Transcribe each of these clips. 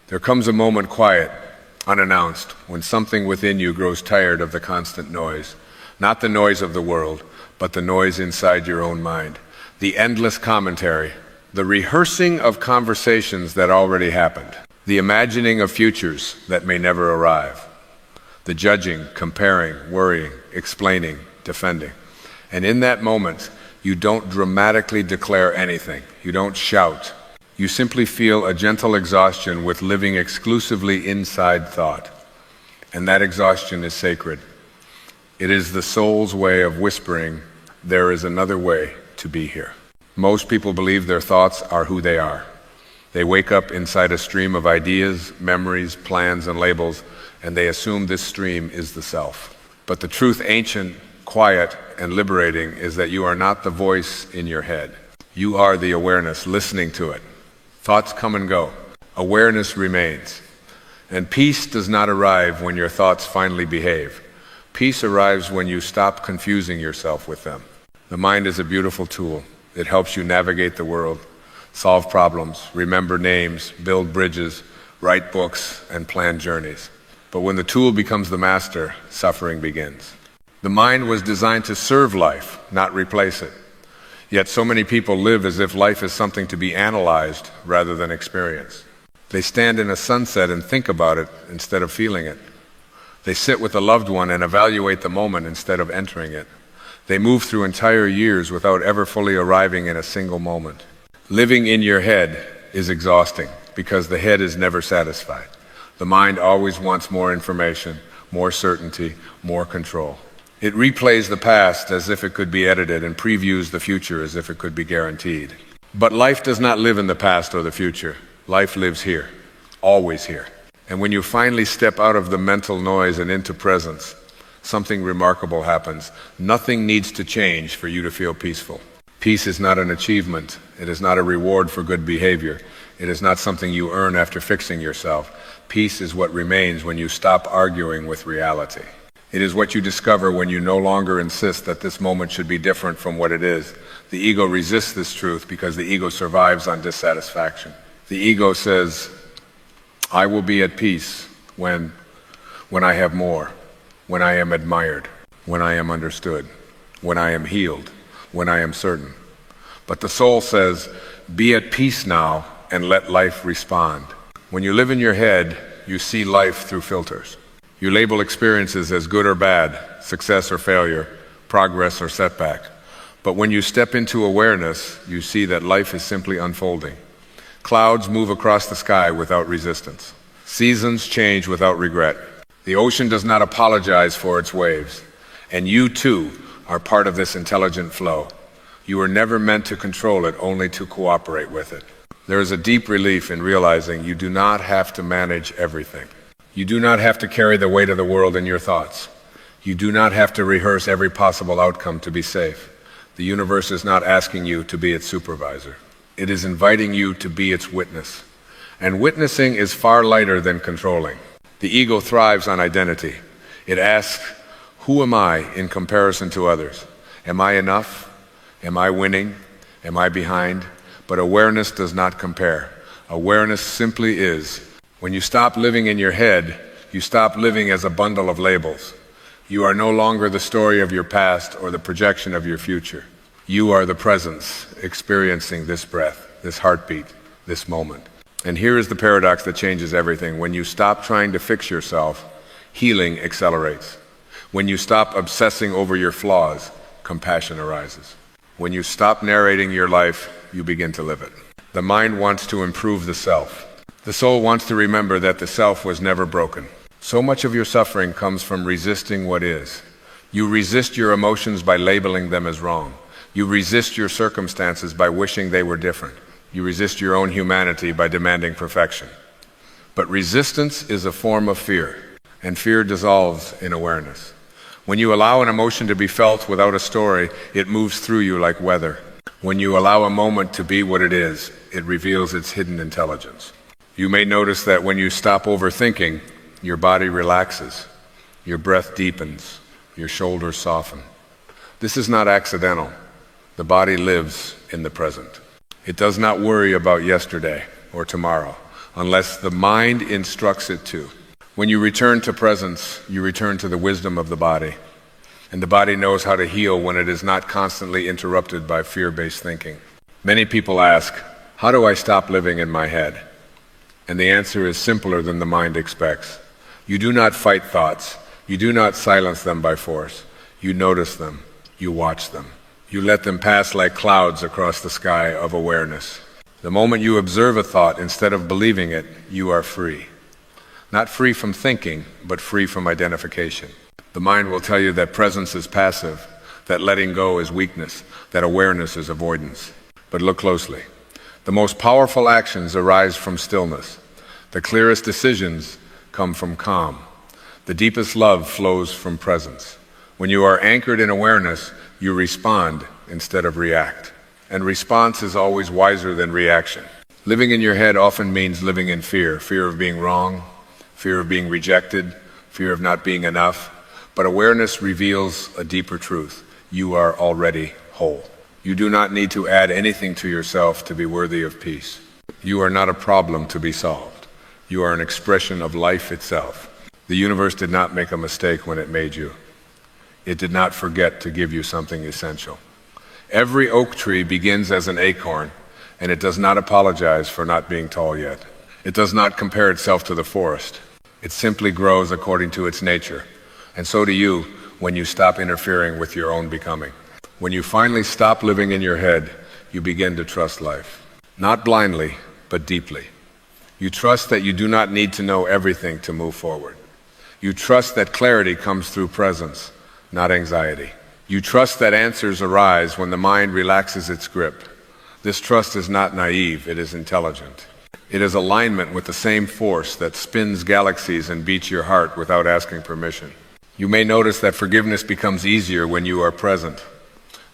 There comes a moment quiet, unannounced, when something within you grows tired of the constant noise. Not the noise of the world, but the noise inside your own mind. The endless commentary, the rehearsing of conversations that already happened, the imagining of futures that may never arrive, the judging, comparing, worrying, explaining, defending. And in that moment, you don't dramatically declare anything. You don't shout. You simply feel a gentle exhaustion with living exclusively inside thought. And that exhaustion is sacred. It is the soul's way of whispering, there is another way to be here. Most people believe their thoughts are who they are. They wake up inside a stream of ideas, memories, plans, and labels, and they assume this stream is the self. But the truth, ancient, quiet, and liberating, is that you are not the voice in your head. You are the awareness listening to it. Thoughts come and go. Awareness remains. And peace does not arrive when your thoughts finally behave. Peace arrives when you stop confusing yourself with them. The mind is a beautiful tool. It helps you navigate the world, solve problems, remember names, build bridges, write books, and plan journeys. But when the tool becomes the master, suffering begins. The mind was designed to serve life, not replace it. Yet so many people live as if life is something to be analyzed rather than experienced. They stand in a sunset and think about it instead of feeling it. They sit with a loved one and evaluate the moment instead of entering it. They move through entire years without ever fully arriving in a single moment. Living in your head is exhausting because the head is never satisfied. The mind always wants more information, more certainty, more control. It replays the past as if it could be edited and previews the future as if it could be guaranteed. But life does not live in the past or the future. Life lives here, always here. And when you finally step out of the mental noise and into presence, something remarkable happens. Nothing needs to change for you to feel peaceful. Peace is not an achievement. It is not a reward for good behavior. It is not something you earn after fixing yourself. Peace is what remains when you stop arguing with reality. It is what you discover when you no longer insist that this moment should be different from what it is. The ego resists this truth because the ego survives on dissatisfaction. The ego says, I will be at peace when I have more, when I am admired, when I am understood, when I am healed, when I am certain. But the soul says, be at peace now and let life respond. When you live in your head, you see life through filters. You label experiences as good or bad, success or failure, progress or setback. But when you step into awareness, you see that life is simply unfolding. Clouds move across the sky without resistance. Seasons change without regret. The ocean does not apologize for its waves. And you too are part of this intelligent flow. You were never meant to control it, only to cooperate with it. There is a deep relief in realizing you do not have to manage everything. You do not have to carry the weight of the world in your thoughts. You do not have to rehearse every possible outcome to be safe. The universe is not asking you to be its supervisor. It is inviting you to be its witness. And witnessing is far lighter than controlling. The ego thrives on identity. It asks, who am I in comparison to others? Am I enough? Am I winning? Am I behind? But awareness does not compare. Awareness simply is. When you stop living in your head, you stop living as a bundle of labels. You are no longer the story of your past or the projection of your future. You are the presence experiencing this breath, this heartbeat, this moment. And here is the paradox that changes everything. When you stop trying to fix yourself, healing accelerates. When you stop obsessing over your flaws, compassion arises. When you stop narrating your life, you begin to live it. The mind wants to improve the self. The soul wants to remember that the self was never broken. So much of your suffering comes from resisting what is. You resist your emotions by labeling them as wrong. You resist your circumstances by wishing they were different. You resist your own humanity by demanding perfection. But resistance is a form of fear, and fear dissolves in awareness. When you allow an emotion to be felt without a story, it moves through you like weather. When you allow a moment to be what it is, it reveals its hidden intelligence. You may notice that when you stop overthinking, your body relaxes, your breath deepens, your shoulders soften. This is not accidental. The body lives in the present. It does not worry about yesterday or tomorrow. unless the mind instructs it to. When you return to presence, you return to the wisdom of the body. And the body knows how to heal when it is not constantly interrupted by fear-based thinking. Many people ask, how do I stop living in my head? And the answer is simpler than the mind expects. You do not fight thoughts. You do not silence them by force. You notice them. You watch them. You let them pass like clouds across the sky of awareness. The moment you observe a thought instead of believing it, you are free. Not free from thinking, but free from identification. The mind will tell you that presence is passive, that letting go is weakness, that awareness is avoidance. But look closely. The most powerful actions arise from stillness. The clearest decisions come from calm. The deepest love flows from presence. When you are anchored in awareness, you respond instead of react. And response is always wiser than reaction. Living in your head often means living in fear. Fear of being wrong, fear of being rejected, fear of not being enough. But awareness reveals a deeper truth. You are already whole. You do not need to add anything to yourself to be worthy of peace. You are not a problem to be solved. You are an expression of life itself. The universe did not make a mistake when it made you. It did not forget to give you something essential. Every oak tree begins as an acorn, and it does not apologize for not being tall yet. It does not compare itself to the forest. It simply grows according to its nature. And so do you when you stop interfering with your own becoming. When you finally stop living in your head, you begin to trust life. Not blindly, but deeply. You trust that you do not need to know everything to move forward. You trust that clarity comes through presence, not anxiety. You trust that answers arise when the mind relaxes its grip. This trust is not naive, it is intelligent. It is alignment with the same force that spins galaxies and beats your heart without asking permission. You may notice that forgiveness becomes easier when you are present.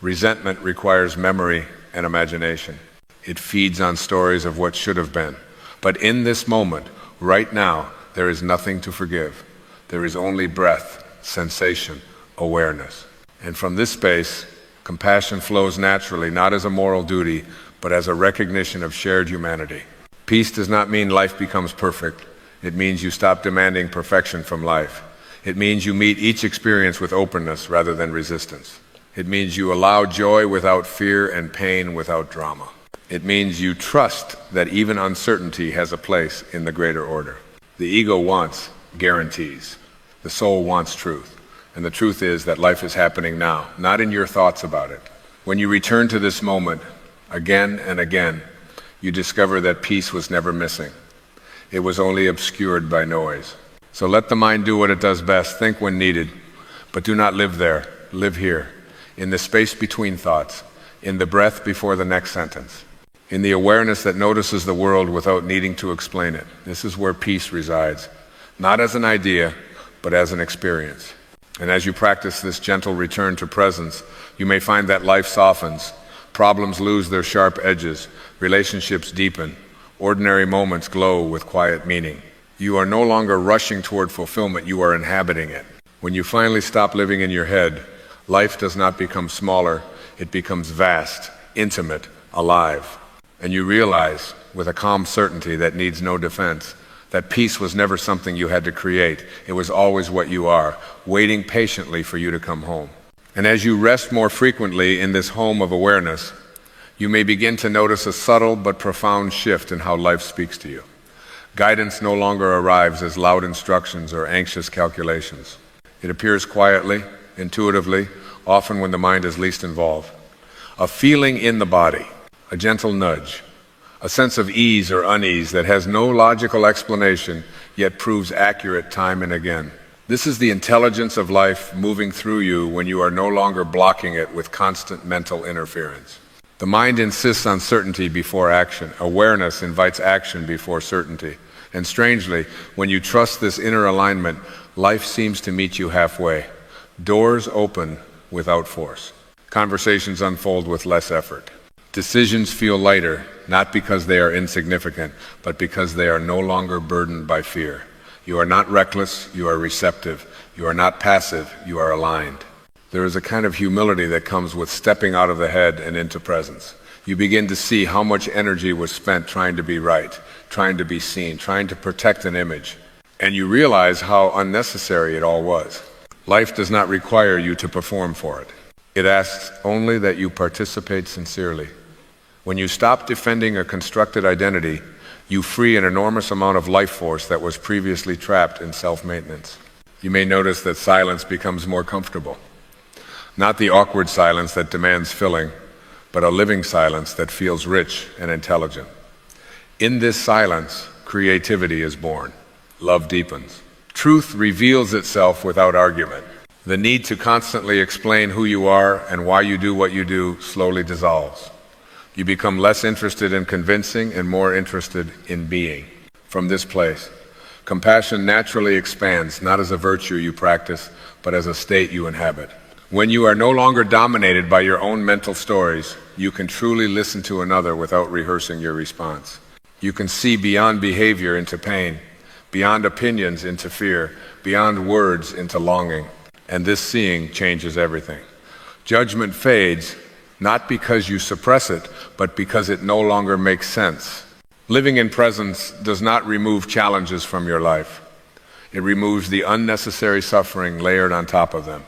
Resentment requires memory and imagination. It feeds on stories of what should have been. But in this moment, right now, there is nothing to forgive. There is only breath, sensation, awareness. And from this space, compassion flows naturally, not as a moral duty, but as a recognition of shared humanity. Peace does not mean life becomes perfect. It means you stop demanding perfection from life. It means you meet each experience with openness rather than resistance. It means you allow joy without fear and pain without drama. It means you trust that even uncertainty has a place in the greater order. The ego wants guarantees. The soul wants truth. And the truth is that life is happening now, not in your thoughts about it. When you return to this moment, again and again, you discover that peace was never missing. It was only obscured by noise. So let the mind do what it does best, think when needed, but do not live there, live here, in the space between thoughts, in the breath before the next sentence, in the awareness that notices the world without needing to explain it. This is where peace resides, not as an idea, but as an experience. And as you practice this gentle return to presence, you may find that life softens, problems lose their sharp edges, relationships deepen, ordinary moments glow with quiet meaning. You are no longer rushing toward fulfillment, you are inhabiting it. When you finally stop living in your head, life does not become smaller, it becomes vast, intimate, alive. And you realize, with a calm certainty that needs no defense, that peace was never something you had to create. It was always what you are, waiting patiently for you to come home. And as you rest more frequently in this home of awareness, you may begin to notice a subtle but profound shift in how life speaks to you. Guidance no longer arrives as loud instructions or anxious calculations. It appears quietly, intuitively, often when the mind is least involved. A feeling in the body, a gentle nudge, a sense of ease or unease that has no logical explanation, yet proves accurate time and again. This is the intelligence of life moving through you when you are no longer blocking it with constant mental interference. The mind insists on certainty before action. Awareness invites action before certainty. And strangely, when you trust this inner alignment, life seems to meet you halfway. Doors open without force. Conversations unfold with less effort. Decisions feel lighter, not because they are insignificant, but because they are no longer burdened by fear. You are not reckless, you are receptive. You are not passive, you are aligned. There is a kind of humility that comes with stepping out of the head and into presence. You begin to see how much energy was spent trying to be right, trying to be seen, trying to protect an image. And you realize how unnecessary it all was. Life does not require you to perform for it. It asks only that you participate sincerely. When you stop defending a constructed identity, you free an enormous amount of life force that was previously trapped in self-maintenance. You may notice that silence becomes more comfortable. Not the awkward silence that demands filling, but a living silence that feels rich and intelligent. In this silence, creativity is born. Love deepens. Truth reveals itself without argument. The need to constantly explain who you are and why you do what you do slowly dissolves. You become less interested in convincing and more interested in being. From this place, compassion naturally expands, not as a virtue you practice, but as a state you inhabit. When you are no longer dominated by your own mental stories, you can truly listen to another without rehearsing your response. You can see beyond behavior into pain, beyond opinions into fear, beyond words into longing. And this seeing changes everything. Judgment fades, not because you suppress it, but because it no longer makes sense. Living in presence does not remove challenges from your life. It removes the unnecessary suffering layered on top of them.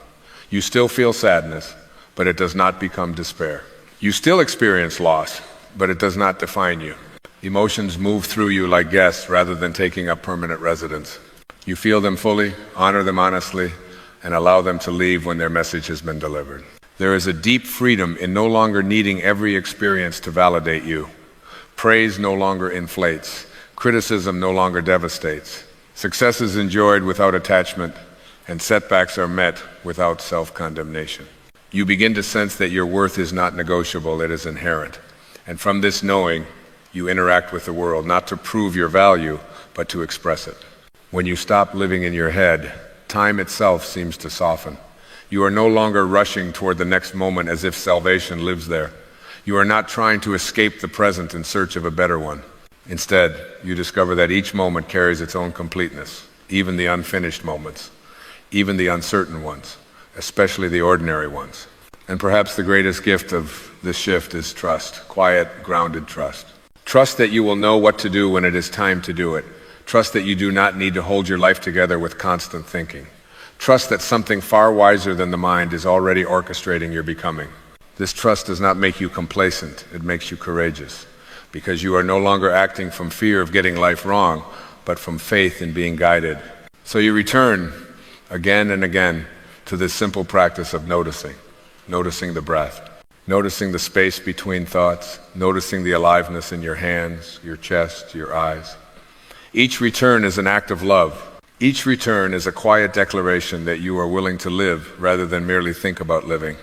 You still feel sadness, but it does not become despair. You still experience loss, but it does not define you. Emotions move through you like guests rather than taking up permanent residence. You feel them fully, honor them honestly, and allow them to leave when their message has been delivered. There is a deep freedom in no longer needing every experience to validate you. Praise no longer inflates. Criticism no longer devastates. Success is enjoyed without attachment, and setbacks are met without self-condemnation. You begin to sense that your worth is not negotiable, it is inherent. And from this knowing, you interact with the world, not to prove your value, but to express it. When you stop living in your head, time itself seems to soften. You are no longer rushing toward the next moment as if salvation lives there. You are not trying to escape the present in search of a better one. Instead, you discover that each moment carries its own completeness, even the unfinished moments, even the uncertain ones, especially the ordinary ones. And perhaps the greatest gift of this shift is trust, quiet, grounded trust. Trust that you will know what to do when it is time to do it. Trust that you do not need to hold your life together with constant thinking. Trust that something far wiser than the mind is already orchestrating your becoming. This trust does not make you complacent, it makes you courageous, because you are no longer acting from fear of getting life wrong, but from faith in being guided. So you return again and again to this simple practice of noticing the breath, noticing the space between thoughts, noticing the aliveness in your hands, your chest, your eyes. Each return is an act of love. Each return is a quiet declaration that you are willing to live rather than merely think about living.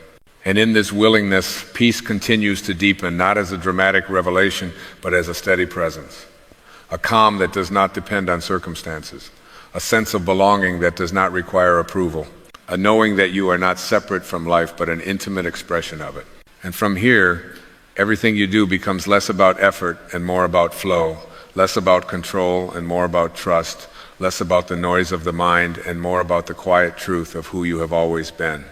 And in this willingness, peace continues to deepen, not as a dramatic revelation, but as a steady presence. A calm that does not depend on circumstances. A sense of belonging that does not require approval. A knowing that you are not separate from life, but an intimate expression of it. And from here, everything you do becomes less about effort and more about flow, less about control and more about trust, less about the noise of the mind and more about the quiet truth of who you have always been.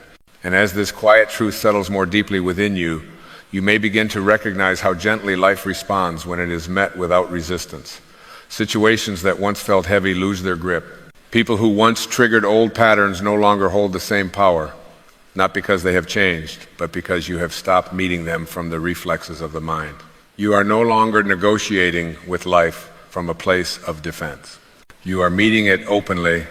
And as this quiet truth settles more deeply within you, you may begin to recognize how gently life responds when it is met without resistance. Situations that once felt heavy lose their grip. People who once triggered old patterns no longer hold the same power, not because they have changed, but because you have stopped meeting them from the reflexes of the mind. You are no longer negotiating with life from a place of defense. You are meeting it openly,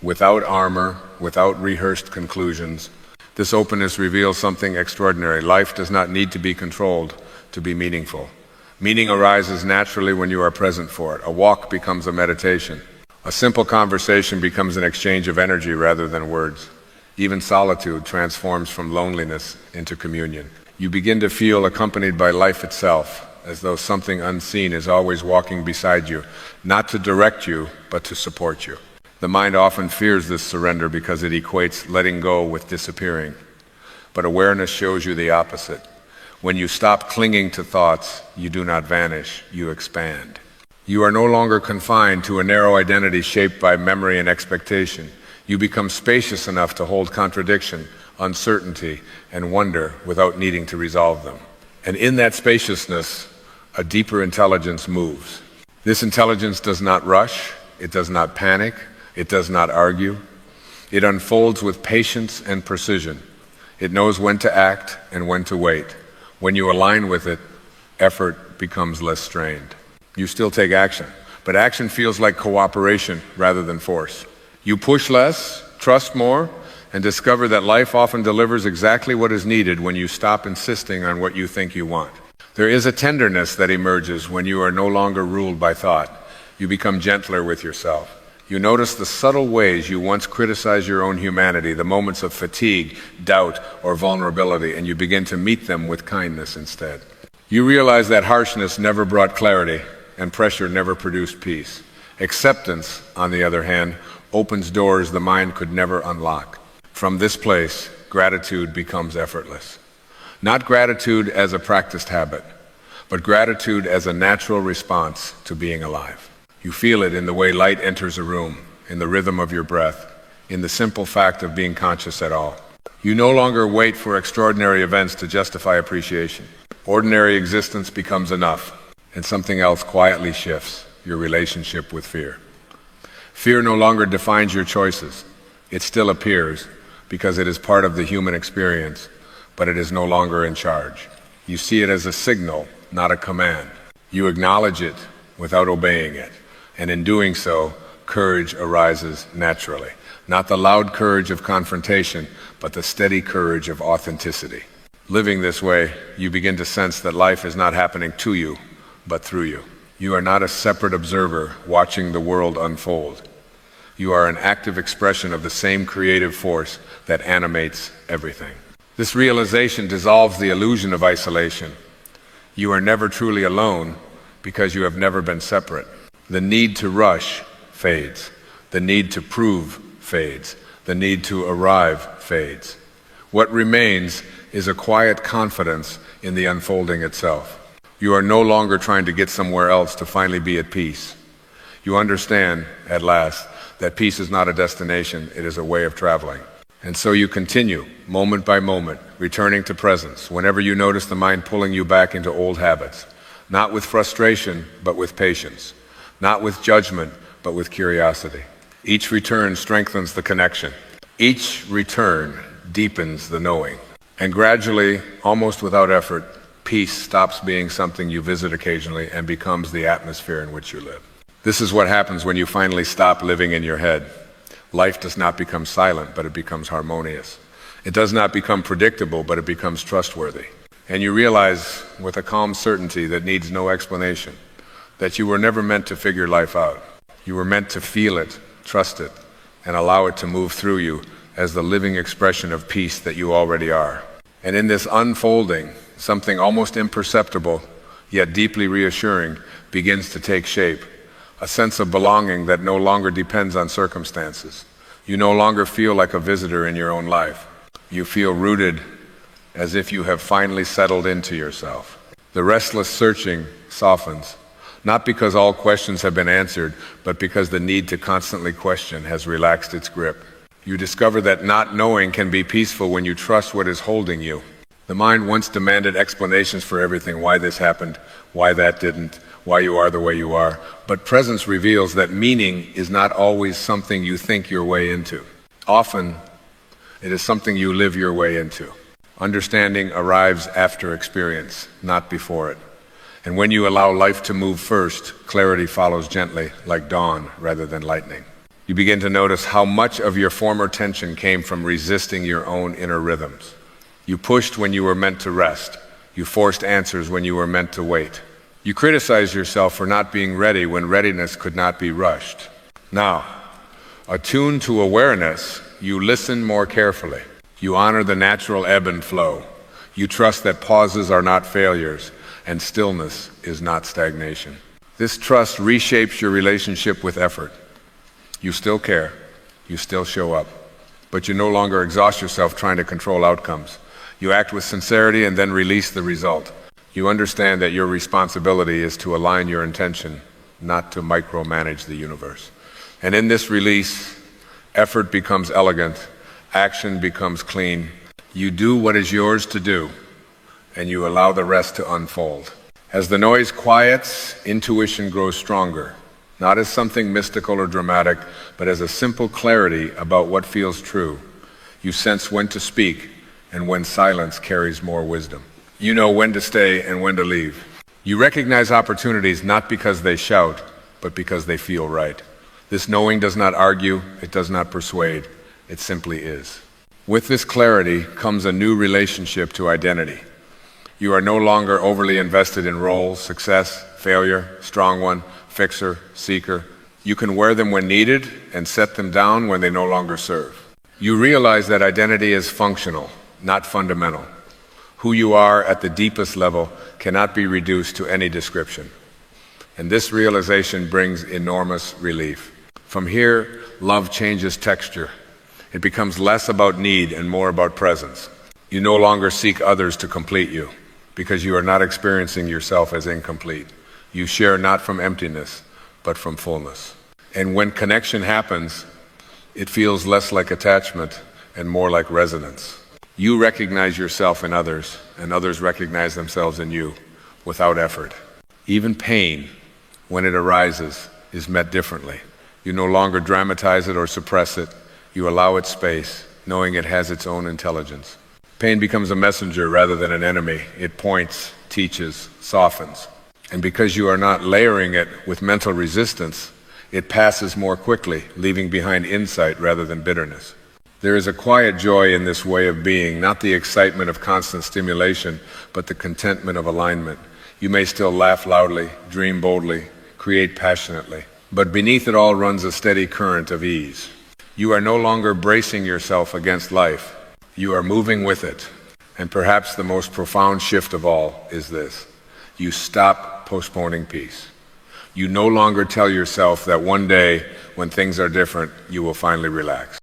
without armor, without rehearsed conclusions. This openness reveals something extraordinary. Life does not need to be controlled to be meaningful. Meaning arises naturally when you are present for it. A walk becomes a meditation. A simple conversation becomes an exchange of energy rather than words. Even solitude transforms from loneliness into communion. You begin to feel accompanied by life itself, as though something unseen is always walking beside you, not to direct you, but to support you. The mind often fears this surrender because it equates letting go with disappearing. But awareness shows you the opposite. When you stop clinging to thoughts, you do not vanish, you expand. You are no longer confined to a narrow identity shaped by memory and expectation. You become spacious enough to hold contradiction, uncertainty, and wonder without needing to resolve them. And in that spaciousness, a deeper intelligence moves. This intelligence does not rush, it does not panic, it does not argue. It unfolds with patience and precision. It knows when to act and when to wait. When you align with it, effort becomes less strained. You still take action, but action feels like cooperation rather than force. You push less, trust more, and discover that life often delivers exactly what is needed when you stop insisting on what you think you want. There is a tenderness that emerges when you are no longer ruled by thought. You become gentler with yourself. You notice the subtle ways you once criticized your own humanity, the moments of fatigue, doubt, or vulnerability, and you begin to meet them with kindness instead. You realize that harshness never brought clarity, and pressure never produced peace. Acceptance, on the other hand, opens doors the mind could never unlock. From this place, gratitude becomes effortless. Not gratitude as a practiced habit, but gratitude as a natural response to being alive. You feel it in the way light enters a room, in the rhythm of your breath, in the simple fact of being conscious at all. You no longer wait for extraordinary events to justify appreciation. Ordinary existence becomes enough, and something else quietly shifts, your relationship with fear. Fear no longer defines your choices. It still appears, because it is part of the human experience, but it is no longer in charge. You see it as a signal, not a command. You acknowledge it without obeying it, and in doing so, courage arises naturally. Not the loud courage of confrontation, but the steady courage of authenticity. Living this way, you begin to sense that life is not happening to you, but through you. You are not a separate observer watching the world unfold. You are an active expression of the same creative force that animates everything. This realization dissolves the illusion of isolation. You are never truly alone because you have never been separate. The need to rush fades. The need to prove fades. The need to arrive fades. What remains is a quiet confidence in the unfolding itself. You are no longer trying to get somewhere else to finally be at peace. You understand, at last, that peace is not a destination, it is a way of traveling. And so you continue, moment by moment, returning to presence, whenever you notice the mind pulling you back into old habits, not with frustration, but with patience, not with judgment, but with curiosity. Each return strengthens the connection. Each return deepens the knowing. And gradually, almost without effort, peace stops being something you visit occasionally and becomes the atmosphere in which you live. This is what happens when you finally stop living in your head. Life does not become silent, but it becomes harmonious. It does not become predictable, but it becomes trustworthy. And you realize with a calm certainty that needs no explanation, that you were never meant to figure life out. You were meant to feel it, trust it, and allow it to move through you as the living expression of peace that you already are. And in this unfolding, something almost imperceptible, yet deeply reassuring, begins to take shape. A sense of belonging that no longer depends on circumstances. You no longer feel like a visitor in your own life. You feel rooted as if you have finally settled into yourself. The restless searching softens, not because all questions have been answered, but because the need to constantly question has relaxed its grip. You discover that not knowing can be peaceful when you trust what is holding you. The mind once demanded explanations for everything, why this happened, why that didn't, why you are the way you are. But presence reveals that meaning is not always something you think your way into. Often, it is something you live your way into. Understanding arrives after experience, not before it. And when you allow life to move first, clarity follows gently, like dawn rather than lightning. You begin to notice how much of your former tension came from resisting your own inner rhythms. You pushed when you were meant to rest. You forced answers when you were meant to wait. You criticized yourself for not being ready when readiness could not be rushed. Now, attuned to awareness, you listen more carefully. You honor the natural ebb and flow. You trust that pauses are not failures, and stillness is not stagnation. This trust reshapes your relationship with effort. You still care, you still show up, but you no longer exhaust yourself trying to control outcomes. You act with sincerity and then release the result. You understand that your responsibility is to align your intention, not to micromanage the universe. And in this release, effort becomes elegant, action becomes clean. You do what is yours to do, and you allow the rest to unfold. As the noise quiets, intuition grows stronger, not as something mystical or dramatic, but as a simple clarity about what feels true. You sense when to speak and when silence carries more wisdom. You know when to stay and when to leave. You recognize opportunities not because they shout, but because they feel right. This knowing does not argue, it does not persuade, it simply is. With this clarity comes a new relationship to identity. You are no longer overly invested in roles, success, failure, strong one, fixer, seeker. You can wear them when needed and set them down when they no longer serve. You realize that identity is functional, not fundamental. Who you are at the deepest level cannot be reduced to any description. And this realization brings enormous relief. From here, love changes texture. It becomes less about need and more about presence. You no longer seek others to complete you, because you are not experiencing yourself as incomplete. You share not from emptiness, but from fullness. And when connection happens, it feels less like attachment and more like resonance. You recognize yourself in others, and others recognize themselves in you without effort. Even pain, when it arises, is met differently. You no longer dramatize it or suppress it. You allow it space, knowing it has its own intelligence. Pain becomes a messenger rather than an enemy. It points, teaches, softens. And because you are not layering it with mental resistance, it passes more quickly, leaving behind insight rather than bitterness. There is a quiet joy in this way of being, not the excitement of constant stimulation, but the contentment of alignment. You may still laugh loudly, dream boldly, create passionately, but beneath it all runs a steady current of ease. You are no longer bracing yourself against life. You are moving with it. And perhaps the most profound shift of all is this. You stop postponing peace. You no longer tell yourself that one day, when things are different, you will finally relax.